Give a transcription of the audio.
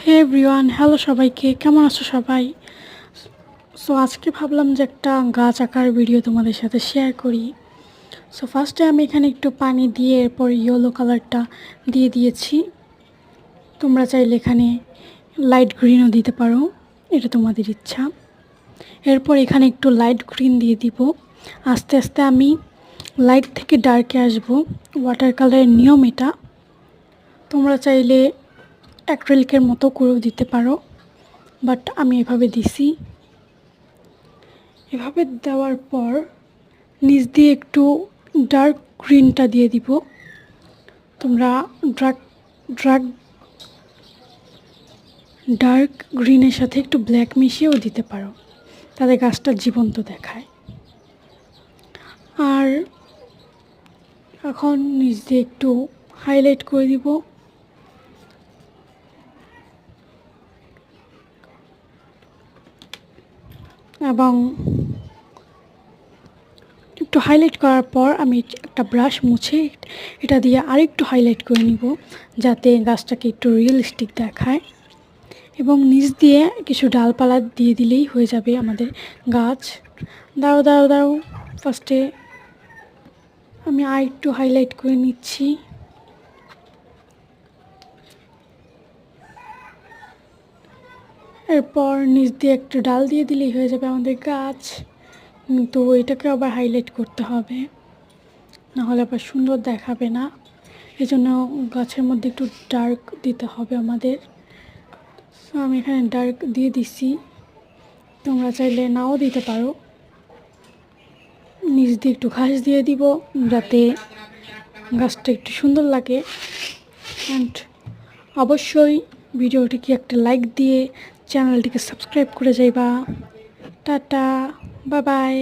হে everyone, hello সবাইকে, কেমন আছো সবাই? সো আজকে ভাবলাম যে একটা গাছ আঁকার ভিডিও তোমাদের সাথে শেয়ার করি। সো ফার্স্টে আমি এখানে একটু পানি দিয়ে এরপর ইয়েলো কালারটা দিয়ে দিয়েছি। তোমরা চাইলে এখানে লাইট গ্রিনও দিতে পারো, এটা তোমাদের ইচ্ছা। এরপর এখানে একটু লাইট গ্রিন দিয়ে দিব। আস্তে আস্তে আমি লাইট থেকে ডার্কে আসব। ওয়াটার কালারের নিয়ম এটা। তোমরা চাইলে অ্যাক্রিলিকের মতো করেও দিতে পারো, বাট আমি এভাবে দিছি। এভাবে দেওয়ার পর নিচ দিয়ে একটু ডার্ক গ্রিনটা দিয়ে দিব। তোমরা ডার্ক ডার্ক গ্রিনের সাথে একটু ব্ল্যাক মিশিয়েও দিতে পারো, তাদের গাছটা জীবন্ত দেখায়। আর এখন নিচ দিয়ে একটু হাইলাইট করে দিব। এবং একটু হাইলাইট করার পর আমি একটা ব্রাশ মুছে এটা দিয়ে আরেকটু হাইলাইট করে নিব, যাতে গাছটাকে একটু রিয়েলিস্টিক দেখায়। এবং নিচ দিয়ে কিছু ডালপালা দিয়ে দিলেই হয়ে যাবে আমাদের গাছ। দাও ফার্স্টে আমি আরেকটু হাইলাইট করে নিচ্ছি। এরপর নিচ দিয়ে একটু ডাল দিয়ে দিলেই হয়ে যাবে আমাদের গাছ। কিন্তু এটাকে আবার হাইলাইট করতে হবে, নাহলে আবার সুন্দর দেখাবে না। এই জন্য গাছের মধ্যে একটু ডার্ক দিতে হবে আমাদের। সো আমি এখানে ডার্ক দিয়ে দিছি, তোমরা চাইলে নাও দিতে পারো। নিচ দিয়ে একটু ঘাস দিয়ে দিব, যাতে গাছটা একটু সুন্দর লাগে। অ্যান্ড অবশ্যই ভিডিওটিকে একটা লাইক দিয়ে চ্যানেলটিকে সাবস্ক্রাইব করে যাইবা। Tata, bye bye.